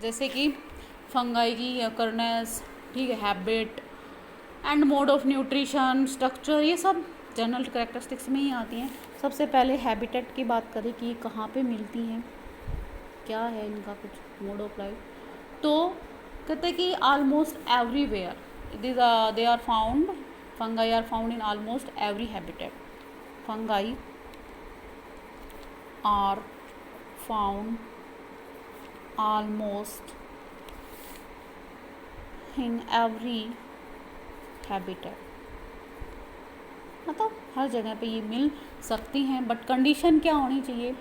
जैसे कि फंगाई की अकरनेस, ठीक है, habit and mode of nutrition, structure, ये सब जनरल कैरेक्टरिस्टिक्स में ही आती हैं। सबसे पहले हैबिटेट की बात करें कि कहाँ पे मिलती हैं, क्या है इनका कुछ मोड ऑफ लाइफ, तो कहते हैं कि almost everywhere they are found, fungi are found in almost every habitat. Fungi are found almost in every habitat, मतलब हर जगह पे ये मिल सकती हैं, बट कंडीशन क्या होनी चाहिए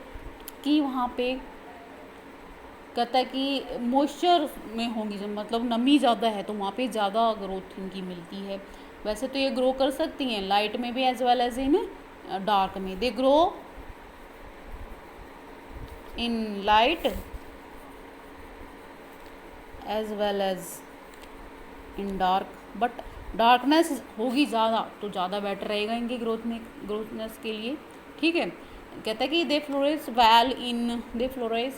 कि वहाँ पे कहता है कि मॉइस्चर में होंगी, जब मतलब नमी ज़्यादा है तो वहाँ पे ज़्यादा ग्रोथ इनकी मिलती है। वैसे तो ये ग्रो कर सकती हैं लाइट में भी as well as in dark में, they grow in light as well as in dark, but darkness होगी ज़्यादा तो ज़्यादा बेटर रहेगा इनके ग्रोथनेस के लिए, ठीक है। कहता है कि दे फ्लोरिश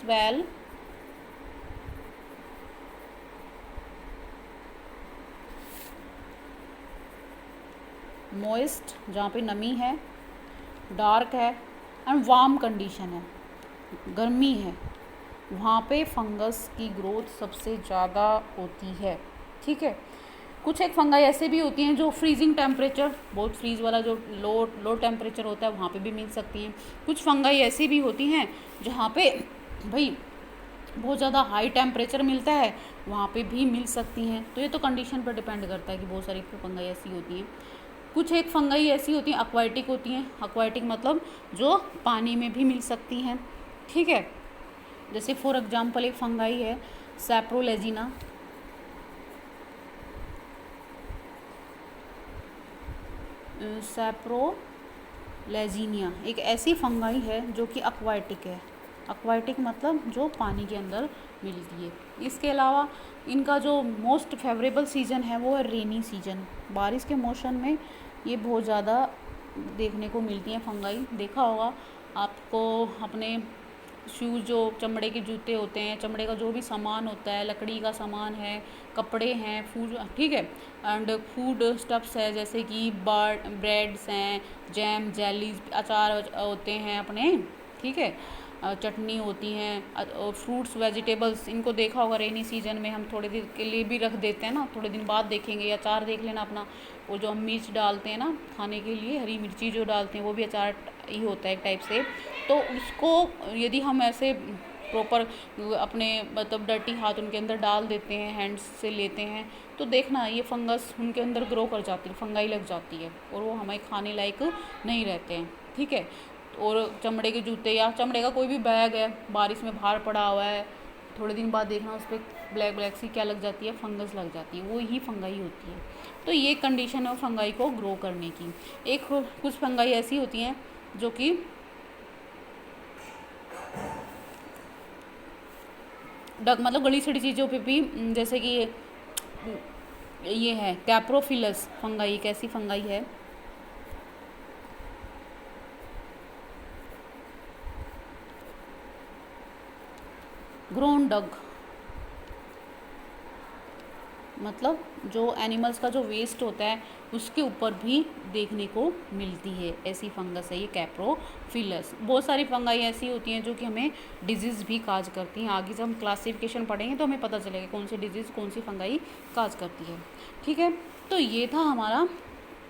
वेल मॉइस्ट, जहाँ पे नमी है, डार्क है एंड वार्म कंडीशन है, गर्मी है, वहाँ पे फंगस की ग्रोथ सबसे ज़्यादा होती है, ठीक है। कुछ एक फंगाई ऐसे भी होती हैं जो फ्रीजिंग टेम्परेचर, बहुत फ्रीज वाला जो लो टेम्परेचर होता है वहाँ पे भी मिल सकती हैं। कुछ फंगाई ऐसी भी होती हैं जहाँ पे भाई बहुत ज़्यादा हाई टेम्परेचर मिलता है, वहाँ पे भी मिल सकती हैं। तो ये तो कंडीशन पर डिपेंड करता है कि बहुत सारी फंगाई ऐसी होती हैं। कुछ एक फंगाई ऐसी होती हैं एक्वाटिक होती हैं, एक्वाटिक मतलब जो पानी में भी मिल सकती हैं, ठीक है। जैसे फॉर एग्जांपल एक फंगाई है सैप्रोलेजिना, सैप्रोलेजिनिया एक ऐसी फंगाई है जो कि एक्वाटिक है। एक्वाटिक मतलब जो पानी के अंदर मिलती है। इसके अलावा इनका जो मोस्ट फेवरेबल सीज़न है वो है रेनी सीजन, बारिश के मौसम में ये बहुत ज़्यादा देखने को मिलती हैं फंगाई। देखा होगा आपको अपने शूज़, जो चमड़े के जूते होते हैं, चमड़े का जो भी सामान होता है, लकड़ी का सामान है, कपड़े हैं, फूड, ठीक है, एंड फूड स्टफ्स है जैसे कि ब्रेड्स हैं, जैम, जेलीज, अचार होते हैं अपने, ठीक है, चटनी होती हैं, फ्रूट्स, वेजिटेबल्स, इनको देखा होगा रेनी सीजन में हम थोड़े दिन के लिए भी रख देते हैं ना, थोड़े दिन बाद देखेंगे। अचार देख लेना अपना, वो जो हम मिर्च डालते हैं ना खाने के लिए, हरी मिर्ची जो डालते हैं वो भी अचार ही होता है एक टाइप से। तो उसको यदि हम ऐसे प्रॉपर अपने मतलब डर्टी हाथ उनके अंदर डाल देते हैं, हैंड्स से लेते हैं, तो देखना ये फंगस उनके अंदर ग्रो कर जाती है, फंगाई लग जाती है और वो हमें खाने लायक नहीं रहते हैं, ठीक है। और चमड़े के जूते या चमड़े का कोई भी बैग है, बारिश में बाहर पड़ा हुआ है, थोड़े दिन बाद देखना उस पर ब्लैक ब्लैक सी क्या लग जाती है, फंगस लग जाती है, वो ही फंगाई होती है। तो ये कंडीशन है फंगाई को ग्रो करने की। एक कुछ फंगाई ऐसी होती हैं जो कि मतलब गली सड़ी चीज़ों पे भी, जैसे कि ये है कैप्रोफिलस फंगाई, एक ऐसी फंगाई है ग्रोन डग, मतलब जो एनिमल्स का जो वेस्ट होता है उसके ऊपर भी देखने को मिलती है, ऐसी फंगस है ये कैप्रोफिलस। बहुत सारी फंगाई ऐसी होती हैं जो कि हमें डिजीज़ भी काज करती हैं। आगे जब हम क्लासिफिकेशन पढ़ेंगे तो हमें पता चलेगा कौन सी डिजीज़ कौन सी फंगाई काज करती है, ठीक है। तो ये था हमारा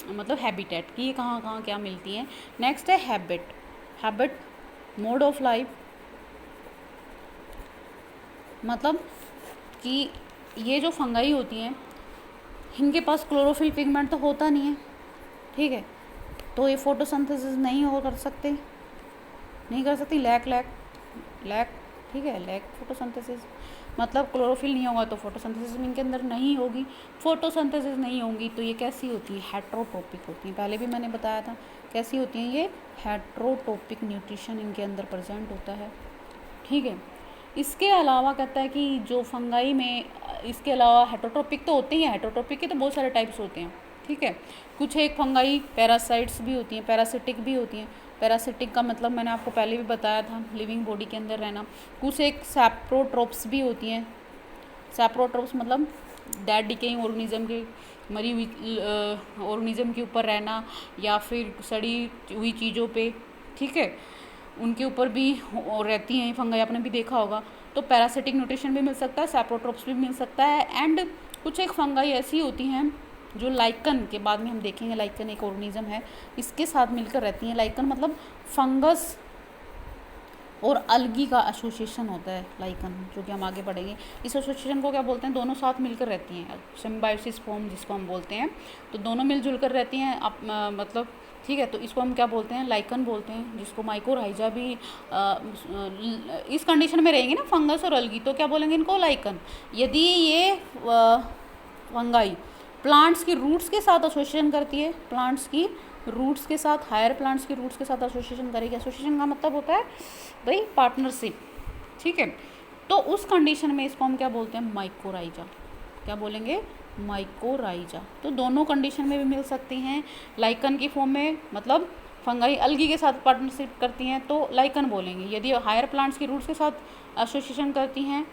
मतलब हैबिटेट कि ये कहाँ कहाँ क्या मिलती हैं। नेक्स्ट है habit. Habit mode of life, मतलब कि ये जो फंगाई होती हैं इनके पास क्लोरोफिल पिगमेंट तो होता नहीं है, ठीक है, तो ये फोटोसिंथेसिस नहीं हो कर सकते, लैक, ठीक है, लैक फोटोसिंथेसिस मतलब क्लोरोफिल नहीं होगा तो फोटोसिंथेसिस इनके अंदर नहीं होगी। फोटोसिंथेसिस नहीं होगी तो ये कैसी होती है, हेट्रोटोपिक होती हैं। पहले भी मैंने बताया था कैसी होती हैं ये, हेट्रोटोपिक न्यूट्रिशन इनके अंदर प्रेजेंट होता है, ठीक है। इसके अलावा कहता है कि जो फंगाई में इसके अलावा हेटरोटोपिक तो होते ही हैं, हेटरोटोपिक के तो बहुत सारे टाइप्स होते हैं, ठीक है। कुछ एक फंगाई पैरासाइट्स भी होती हैं, पैरासिटिक भी होती हैं। पैरासिटिक का मतलब मैंने आपको पहले भी बताया था, लिविंग बॉडी के अंदर रहना। कुछ एक सैप्रोट्रोप्स भी होती हैं, सैप्रोट्रोप्स मतलब डेड डिकेइंग ऑर्गेनिज्म के, मरी हुई ऑर्गेनिज्म के ऊपर रहना या फिर सड़ी हुई चीज़ों पे, ठीक है, उनके ऊपर भी रहती हैं फंगाई, आपने भी देखा होगा। तो पैरासिटिक न्यूट्रिशन भी मिल सकता है, सैप्रोट्रोप्स भी मिल सकता है। एंड कुछ एक फंगाई ऐसी होती हैं जो लाइकन के बाद में हम देखेंगे, लाइकन एक ऑर्गेनिज्म है, इसके साथ मिलकर रहती हैं। लाइकन मतलब फंगस और अलगी का एसोसिएशन होता है लाइकन, जो कि हम आगे पढ़ेंगे। इस एसोसिएशन को क्या बोलते हैं, दोनों साथ मिलकर रहती हैं, सिम्बायोसिस फॉर्म जिसको हम बोलते हैं। तो दोनों मिलजुल कर रहती हैं मतलब, ठीक है। तो इसको हम क्या बोलते हैं, लाइकन बोलते हैं, जिसको माइकोराइजा भी इस कंडीशन में रहेंगे ना फंगस और अलगी, तो क्या बोलेंगे इनको, लाइकन। यदि ये फंगाई प्लांट्स की रूट्स के साथ एसोसिएशन करती है, प्लांट्स की रूट्स के साथ, हायर प्लांट्स की रूट्स के साथ एसोसिएशन करेगी। एसोसिएशन का मतलब होता है भाई पार्टनरशिप, ठीक है। तो उस कंडीशन में इसको हम क्या बोलते हैं, माइकोराइजा। क्या बोलेंगे, माइकोराइजा। तो दोनों कंडीशन में भी मिल सकती हैं। लाइकन की फॉर्म में मतलब फंगाई अलगी के साथ पार्टनरशिप करती हैं तो लाइकन बोलेंगे। यदि हायर प्लांट्स की रूट्स के साथ एसोसिएशन करती हैं,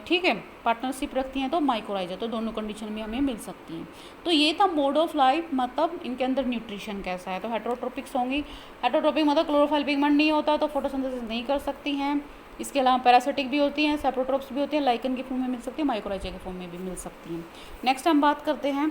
ठीक है, पार्टनरशिप रखती हैं, तो माइकोराइजा। तो दोनों कंडीशन में हमें मिल सकती हैं। तो ये था मोड ऑफ लाइफ, मतलब इनके अंदर न्यूट्रिशन कैसा है। तो हेटरोट्रोपिक्स होंगी, हेटरोट्रोपिक मतलब क्लोरोफाइल पिगमेंट नहीं होता तो फोटोसिंथेसिस नहीं कर सकती हैं। इसके अलावा पैरासिटिक भी होती हैं, सैप्रोट्रोप्स भी होती हैं, लाइकन की फॉर्म में मिल सकती है, माइकोराइजा के फॉर्म में भी मिल सकती हैं। नेक्स्ट हम बात करते हैं